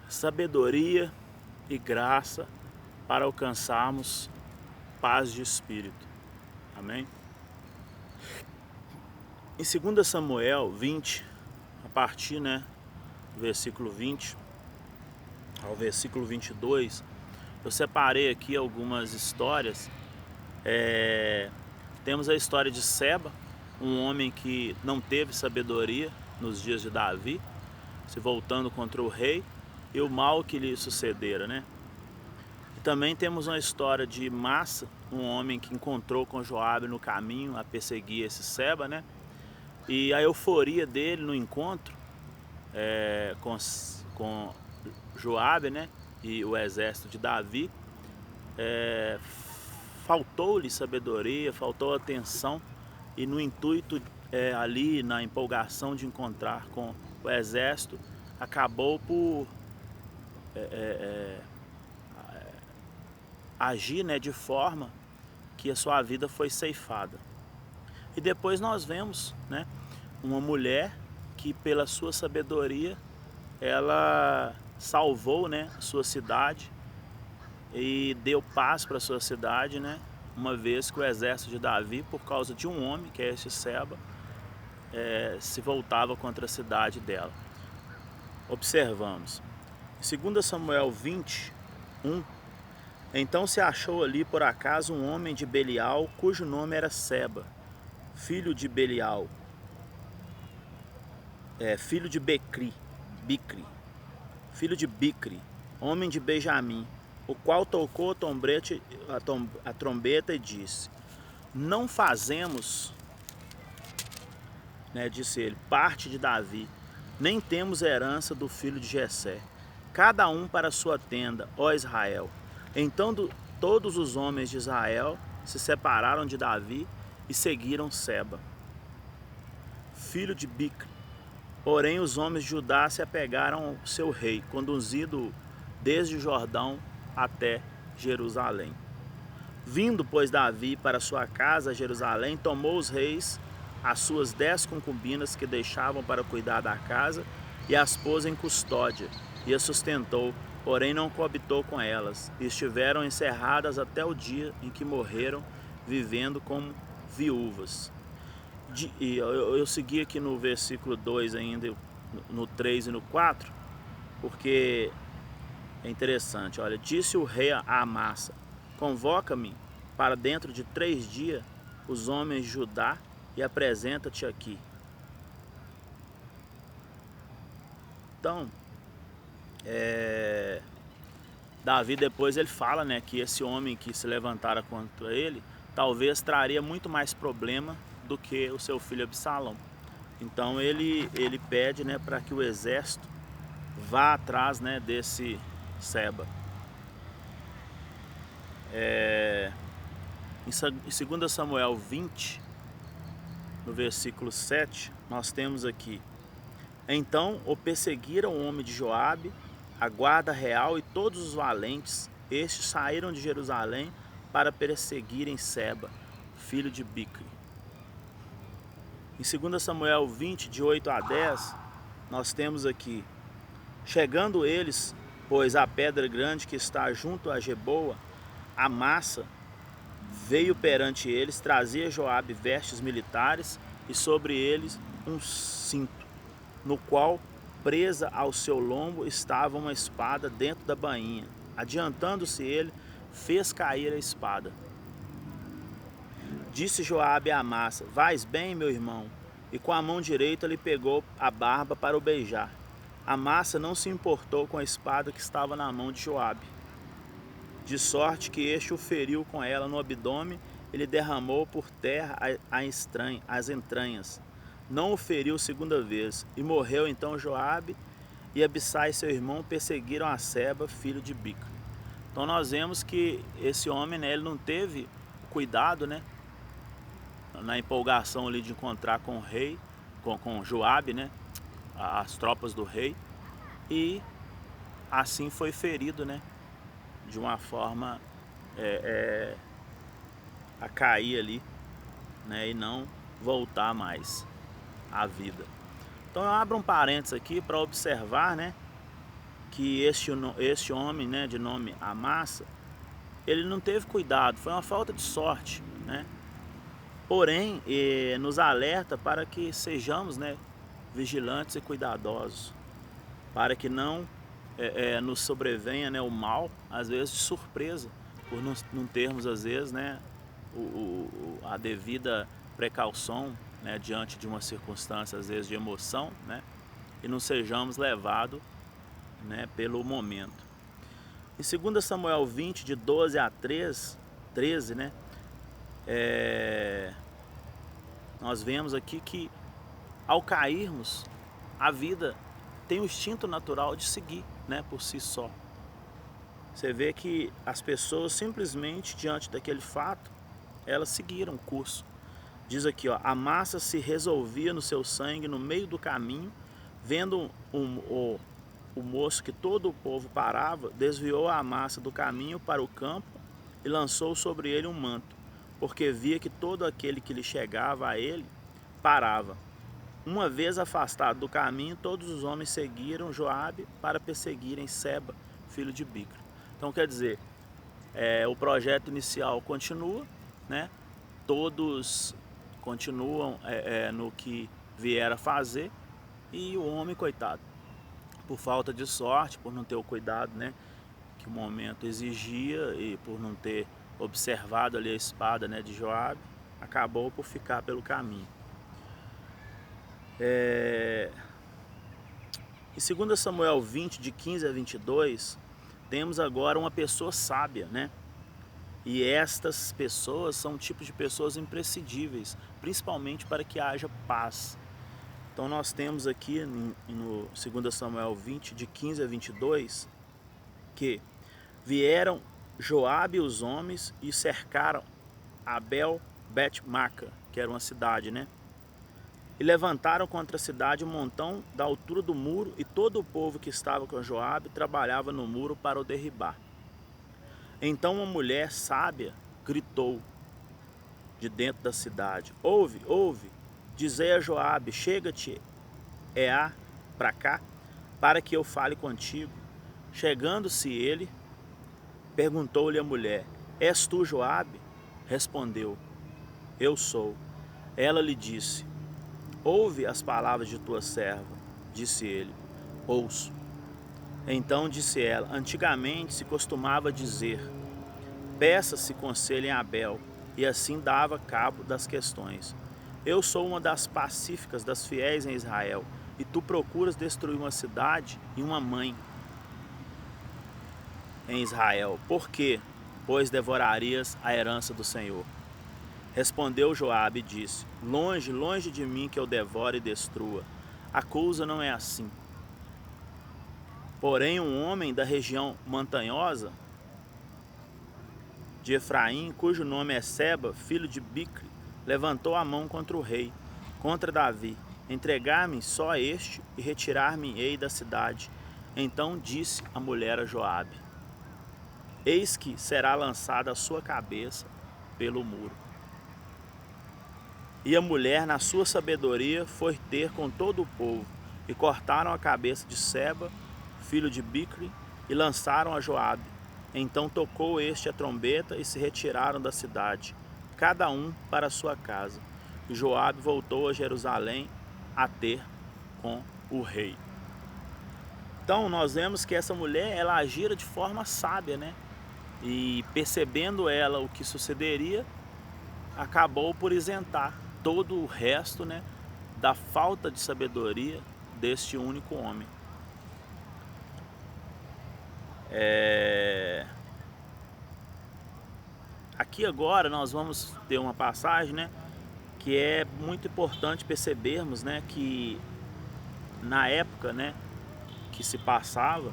sabedoria e graça para alcançarmos paz de espírito. Amém? Em 2 Samuel 20, a partir do versículo 20 ao versículo 22, eu separei aqui algumas histórias. Temos a história de Seba, um homem que não teve sabedoria nos dias de Davi, se voltando contra o rei e o mal que lhe sucedera, né? E também temos uma história de Massa, um homem que encontrou com Joabe no caminho a perseguir esse Seba, né? E a euforia dele no encontro com Joabe, né? E o exército de Davi, faltou-lhe sabedoria, faltou atenção, e no intuito ali, na empolgação de encontrar com o exército, acabou por agir, né, de forma que a sua vida foi ceifada. E depois nós vemos, né, uma mulher que pela sua sabedoria ela salvou, né, a sua cidade e deu paz para a sua cidade, né, uma vez que o exército de Davi, por causa de um homem, que é este Seba, se voltava contra a cidade dela. Observamos. Em 2 Samuel 21, então se achou ali por acaso um homem de Belial, cujo nome era Seba, filho de Belial, filho de Bicri, filho de Bicri, homem de Benjamim, o qual tocou a trombeta e disse: não fazemos, disse ele, parte de Davi, nem temos herança do filho de Jessé, cada um para sua tenda, ó Israel. Então todos os homens de Israel se separaram de Davi e seguiram Seba, filho de Bicri. Porém os homens de Judá se apegaram ao seu rei, conduzido desde o Jordão até Jerusalém. Vindo, pois, Davi para sua casa a Jerusalém, tomou os reis as suas 10 concubinas que deixavam para cuidar da casa e as pôs em custódia e as sustentou, porém não coabitou com elas, e estiveram encerradas até o dia em que morreram, vivendo como viúvas. E eu segui aqui no versículo 2 ainda, no 3 e no 4, porque é interessante. Olha, disse o rei a Amassa: convoca-me para dentro de 3 dias os homens de Judá e apresenta-te aqui. Então, Davi depois ele fala, né, que esse homem que se levantara contra ele talvez traria muito mais problema do que o seu filho Absalão. Então ele pede, né, para que o exército vá atrás, né, desse Seba. Em 2 Samuel 20, no versículo 7, nós temos aqui: então o perseguiram o homem de Joabe, a guarda real e todos os valentes. Estes saíram de Jerusalém para perseguirem Seba, filho de Bicri. Em 2 Samuel 20, de 8 a 10, nós temos aqui: chegando eles, pois, à pedra grande que está junto a Geboa, Amassa veio perante eles, trazia Joabe vestes militares e sobre eles um cinto, no qual, presa ao seu lombo, estava uma espada dentro da bainha. Adiantando-se ele, fez cair a espada. Disse Joabe a Amassa: vais bem, meu irmão? E com a mão direita lhe pegou a barba para o beijar. Amassa não se importou com a espada que estava na mão de Joabe, de sorte que este o feriu com ela no abdômen e lhe derramou por terra as entranhas. Não o feriu segunda vez, e morreu então Joabe, e Abissai seu irmão perseguiram a Seba, filho de Bicri. Então nós vemos que esse homem, né, ele não teve cuidado, né, na empolgação ali de encontrar com o rei, com Joabe, né, as tropas do rei, e assim foi ferido, né, de uma forma a cair ali, né, e não voltar mais à vida. Então eu abro um parênteses aqui para observar, né, que este homem, né, de nome Amassa, ele não teve cuidado, foi uma falta de sorte, né? Porém, nos alerta para que sejamos, né, vigilantes e cuidadosos, para que não nos sobrevenha, né, o mal, às vezes de surpresa, por não termos, às vezes, né, a devida precaução, né, diante de uma circunstância, às vezes, de emoção, né, e não sejamos levados, né, pelo momento. Em 2 Samuel 20, de 12 a 13, né, nós vemos aqui que ao cairmos, a vida tem o instinto natural de seguir, né, por si só. Você vê que as pessoas simplesmente, diante daquele fato, elas seguiram o curso. Diz aqui, ó, a massa se resolvia no seu sangue no meio do caminho, vendo o moço que todo o povo parava, desviou a massa do caminho para o campo e lançou sobre ele um manto, porque via que todo aquele que lhe chegava a ele parava. Uma vez afastado do caminho, todos os homens seguiram Joabe para perseguirem Seba, filho de Bicri. Então, quer dizer, o projeto inicial continua, né? Todos continuam no que vieram a fazer, e o homem, coitado, por falta de sorte, por não ter o cuidado, né, que o momento exigia, e por não ter observado ali a espada, né, de Joabe, acabou por ficar pelo caminho. Em 2 Samuel 20, de 15 a 22, temos agora uma pessoa sábia, né? E estas pessoas são um tipo de pessoas imprescindíveis, principalmente para que haja paz. Então nós temos aqui no 2 Samuel 20, de 15 a 22, que vieram Joabe e os homens e cercaram Abel Bet-maca, que era uma cidade, né? E levantaram contra a cidade um montão da altura do muro, e todo o povo que estava com Joabe trabalhava no muro para o derribar. Então uma mulher sábia gritou de dentro da cidade: ouve, ouve, dizei a Joabe, chega-te para cá, para que eu fale contigo. Chegando-se ele, perguntou-lhe a mulher: és tu Joabe? Respondeu: eu sou. Ela lhe disse: ouve as palavras de tua serva. Disse ele: ouço. Então disse ela: antigamente se costumava dizer, peça-se conselho em Abel, e assim dava cabo das questões. Eu sou uma das pacíficas, das fiéis em Israel, e tu procuras destruir uma cidade e uma mãe em Israel. Por quê? Pois devorarias a herança do Senhor. Respondeu Joabe e disse: longe, longe de mim que eu devore e destrua. A coisa não é assim. Porém, um homem da região montanhosa de Efraim, cujo nome é Seba, filho de Bicri, levantou a mão contra o rei, contra Davi: entregar-me só este e retirar-me-ei da cidade. Então disse a mulher a Joabe: eis que será lançada a sua cabeça pelo muro. E a mulher, na sua sabedoria, foi ter com todo o povo, e cortaram a cabeça de Seba, filho de Bicri, e lançaram a Joabe. Então tocou este a trombeta, e se retiraram da cidade, cada um para a sua casa. E Joabe voltou a Jerusalém a ter com o rei. Então nós vemos que essa mulher, ela agira de forma sábia, né? E percebendo ela o que sucederia, acabou por isentar todo o resto, né, da falta de sabedoria deste único homem. Aqui agora nós vamos ter uma passagem, né, que é muito importante percebermos, né, que na época, né, que se passava,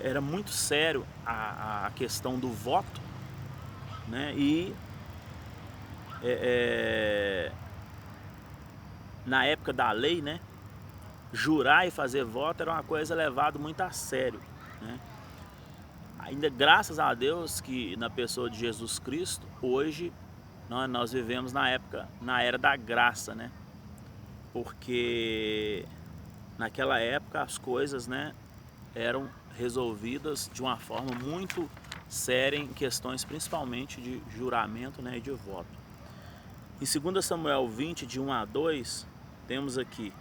era muito sério a questão do voto, né, e na época da lei, né, jurar e fazer voto era uma coisa levada muito a sério, né? Ainda graças a Deus que na pessoa de Jesus Cristo, hoje nós vivemos na era da graça, né? Porque naquela época as coisas, né, eram resolvidas de uma forma muito séria em questões principalmente de juramento, né, e de voto. Em 2 Samuel 20, de 1 a 2, temos aqui: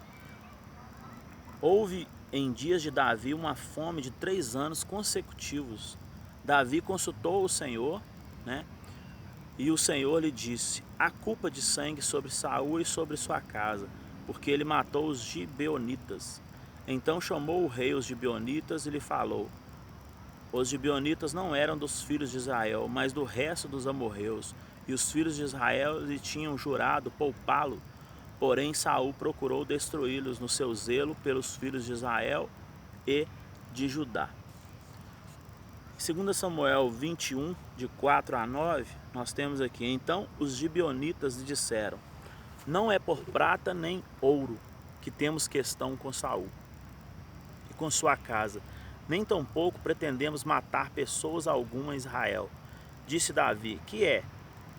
houve em dias de Davi uma fome de 3 anos consecutivos. Davi consultou o Senhor, né, e o Senhor lhe disse: há culpa de sangue sobre Saul e sobre sua casa, porque ele matou os gibeonitas. Então chamou o rei os gibeonitas e lhe falou: os gibeonitas não eram dos filhos de Israel, mas do resto dos amorreus, e os filhos de Israel lhe tinham jurado poupá-lo. Porém Saul procurou destruí-los no seu zelo pelos filhos de Israel e de Judá. Em 2 Samuel 21, de 4 a 9, nós temos aqui: então os gibeonitas lhe disseram: não é por prata nem ouro que temos questão com Saul e com sua casa, nem tampouco pretendemos matar pessoas alguma em Israel. Disse Davi: que é,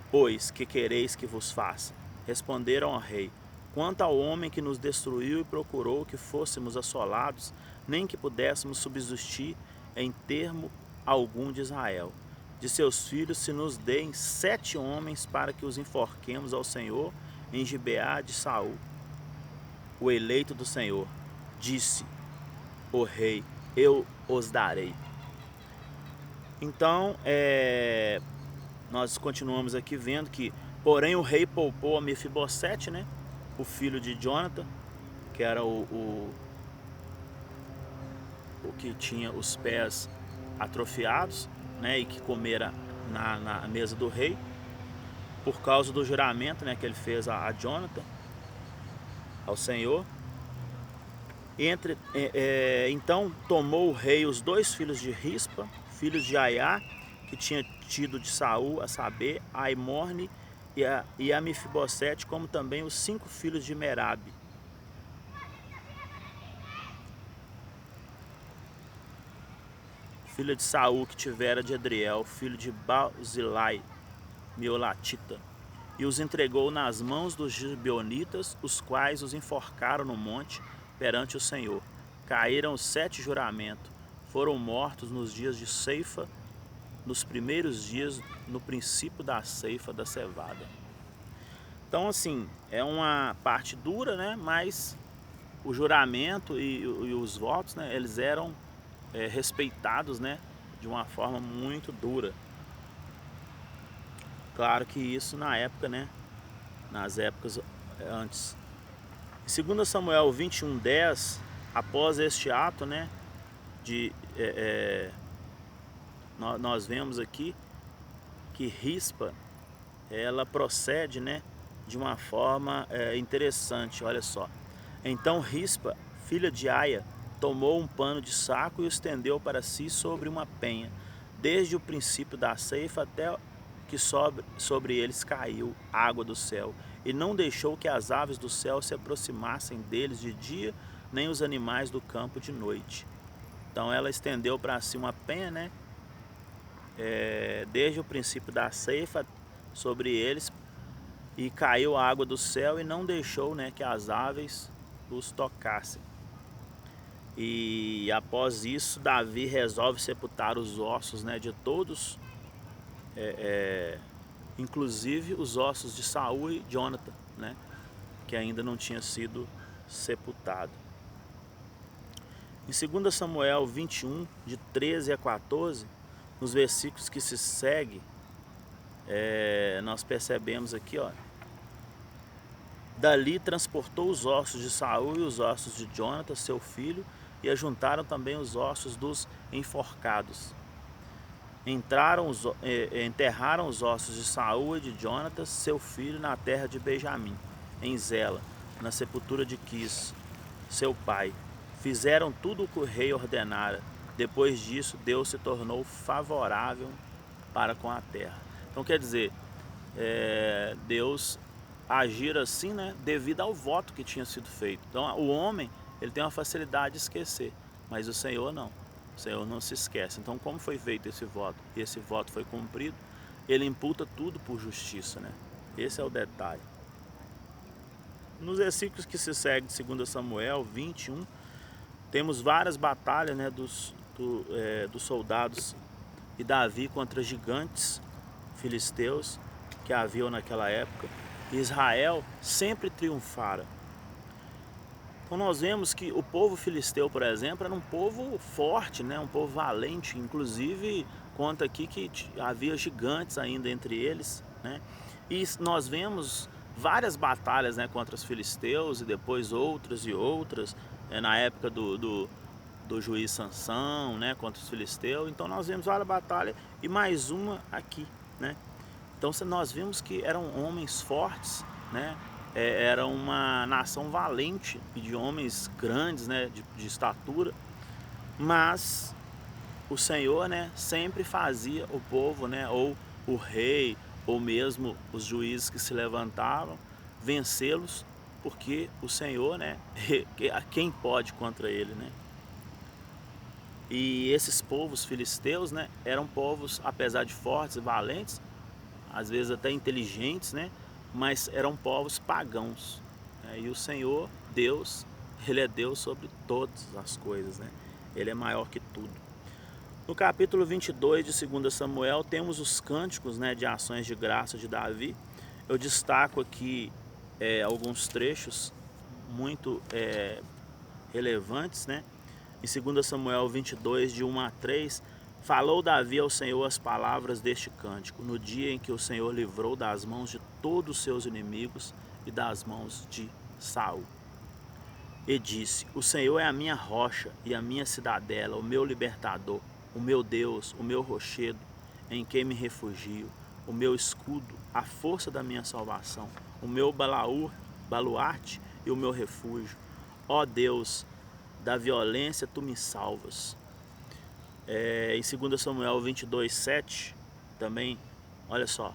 pois, que quereis que vos faça? Responderam ao rei: quanto ao homem que nos destruiu e procurou que fôssemos assolados, nem que pudéssemos subsistir em termo algum de Israel. De seus filhos se nos deem 7 homens para que os enforquemos ao Senhor em Gibeá de Saul, o eleito do Senhor. Disse o rei: eu os darei. Então, nós continuamos aqui vendo que, porém, o rei poupou a Mefibosete, né, o filho de Jonathan, que era o que tinha os pés atrofiados, né, e que comera na mesa do rei, por causa do juramento, né, que ele fez a Jonathan, ao Senhor. Então tomou o rei os 2 filhos de Rispa, filhos de Aiá, que tinha tido de Saul, a saber, Aimorne e a Mefibosete, como também os 5 filhos de Merabe. Filha de Saul, que tivera de Adriel, filho de Barzilai, Meolatita, e os entregou nas mãos dos gibeonitas, os quais os enforcaram no monte perante o Senhor. Caíram os 7 juramentos, foram mortos nos dias de ceifa, nos primeiros dias, no princípio da ceifa da cevada. Então, assim, é uma parte dura, né? Mas o juramento e os votos, né, eles eram respeitados, né, de uma forma muito dura. Claro que isso na época, né, nas épocas antes. Em 2 Samuel 21:10, após este ato, né, nós vemos aqui que Rispa, ela procede, né, de uma forma interessante. Olha só: então Rispa, filha de Aia, tomou um pano de saco e o estendeu para si sobre uma penha, desde o princípio da ceifa até que sobre eles caiu água do céu, e não deixou que as aves do céu se aproximassem deles de dia, nem os animais do campo de noite. Então ela estendeu para si uma penha, né, desde o princípio da ceifa sobre eles, e caiu a água do céu, e não deixou, né, que as aves os tocassem. E após isso, Davi resolve sepultar os ossos, né, de todos, inclusive os ossos de Saul e Jonathan, né, que ainda não tinha sido sepultado. Em 2 Samuel 21, de 13 a 14, nos versículos que se seguem, nós percebemos aqui, ó: dali transportou os ossos de Saul e os ossos de Jonathan, seu filho, e ajuntaram também os ossos dos enforcados. Enterraram os ossos de Saul e de Jonathan, seu filho, na terra de Benjamim, em Zela, na sepultura de Quis, seu pai. Fizeram tudo o que o rei ordenara. Depois disso, Deus se tornou favorável para com a terra. Então, quer dizer, Deus agir assim, né, devido ao voto que tinha sido feito. Então, o homem, ele tem uma facilidade de esquecer, mas o Senhor não. O Senhor não se esquece. Então, como foi feito esse voto e esse voto foi cumprido, ele imputa tudo por justiça, né? Esse é o detalhe. Nos versículos que se seguem de 2 Samuel 21, Temos várias batalhas, né, dos soldados e Davi contra gigantes filisteus que haviam naquela época. Israel sempre triunfara. Então nós vemos que o povo filisteu, por exemplo, era um povo forte, né? Um povo valente. Inclusive conta aqui que havia gigantes ainda entre eles, né? E nós vemos várias batalhas, né, contra os filisteus e depois outras e outras, na época do juiz Sansão, né, contra os filisteus. Então nós vemos várias batalhas e mais uma aqui, né? Então nós vimos que eram homens fortes, né? Era uma nação valente e de homens grandes, né, de estatura, mas o Senhor, né, sempre fazia o povo, né, ou o rei, ou mesmo os juízes que se levantavam, vencê-los, porque o Senhor, né, quem pode contra ele, né? E esses povos filisteus, né, eram povos, apesar de fortes e valentes, às vezes até inteligentes, né, mas eram povos pagãos, né? E o Senhor, Deus, Ele é Deus sobre todas as coisas, né? Ele é maior que tudo. No capítulo 22 de 2 Samuel temos os cânticos, né, de ações de graça de Davi. Eu destaco aqui alguns trechos muito relevantes, né? Em 2 Samuel 22, de 1 a 3, falou Davi ao Senhor as palavras deste cântico, no dia em que o Senhor livrou das mãos de todos os seus inimigos e das mãos de Saul. E disse: O Senhor é a minha rocha e a minha cidadela, o meu libertador, o meu Deus, o meu rochedo, em quem me refugio, o meu escudo, a força da minha salvação, o meu baluarte e o meu refúgio. Ó Deus, da violência tu me salvas. Em 2 Samuel 22, 7, também, olha só.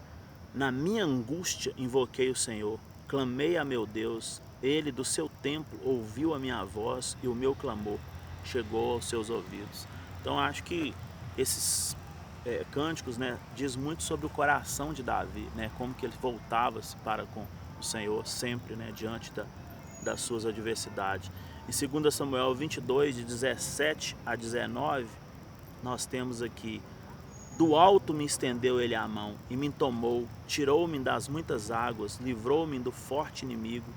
Na minha angústia invoquei o Senhor, clamei a meu Deus, ele do seu templo ouviu a minha voz e o meu clamor chegou aos seus ouvidos. Então acho que esses cânticos, né, diz muito sobre o coração de Davi, né, como que ele voltava-se para com o Senhor sempre, né, diante das suas adversidades. Em 2 Samuel 22, de 17 a 19, nós temos aqui: do alto me estendeu ele a mão e me tomou, tirou-me das muitas águas, livrou-me do forte inimigo,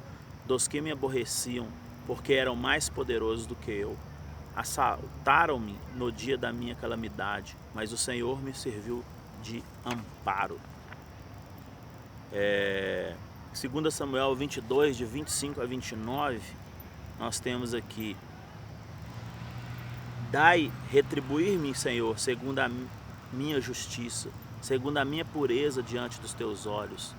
dos que me aborreciam, porque eram mais poderosos do que eu. Assaltaram-me no dia da minha calamidade, mas o Senhor me serviu de amparo. 2 Samuel 22, de 25 a 29, nós temos aqui: retribuir-me, Senhor, segundo a minha justiça, segundo a minha pureza diante dos teus olhos.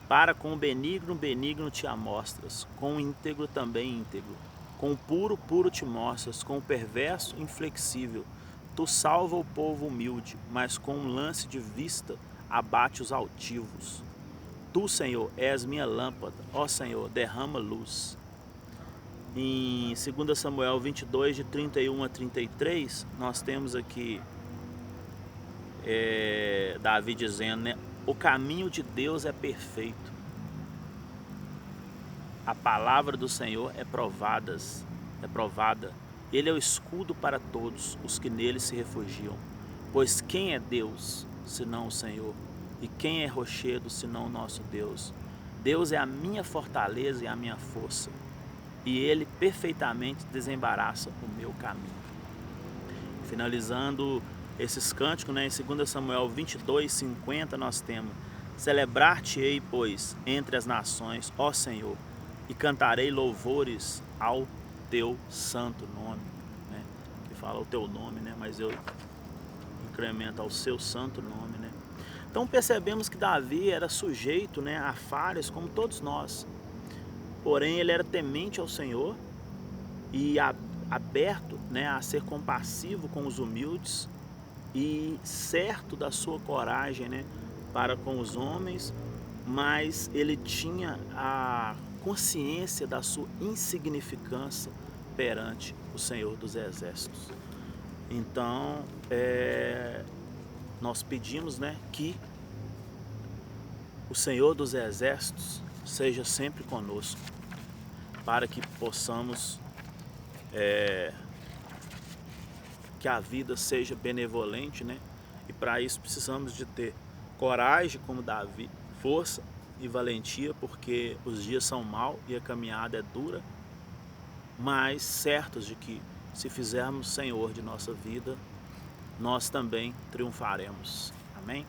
Para com o benigno, benigno te amostras, com o íntegro também íntegro. Com o puro, puro te mostras, com o perverso, inflexível. Tu salva o povo humilde, mas com um lance de vista abate os altivos. Tu, Senhor, és minha lâmpada, ó Senhor, derrama luz. Em 2 Samuel 22, de 31 a 33, nós temos aqui Davi dizendo, né, o caminho de Deus é perfeito, a palavra do Senhor é provada, ele é o escudo para todos os que nele se refugiam. Pois quem é Deus, senão o Senhor? E quem é rochedo, senão o nosso Deus? Deus é a minha fortaleza e a minha força, e ele perfeitamente desembaraça o meu caminho. Finalizando esses cânticos, né, em 2 Samuel 22, 50, nós temos: celebrar-te-ei, pois, entre as nações, ó Senhor, e cantarei louvores ao teu santo nome, né? Que fala o teu nome, né? Mas eu incremento ao seu santo nome, né? Então percebemos que Davi era sujeito, né, a falhas como todos nós. Porém, ele era temente ao Senhor e aberto, né, a ser compassivo com os humildes e certo da sua coragem, né, para com os homens, mas ele tinha a consciência da sua insignificância perante o Senhor dos Exércitos. Então, nós pedimos, né, que o Senhor dos Exércitos seja sempre conosco, para que possamos que a vida seja benevolente, né? E para isso precisamos de ter coragem como Davi, força e valentia, porque os dias são maus e a caminhada é dura, mas certos de que se fizermos Senhor de nossa vida, nós também triunfaremos. Amém?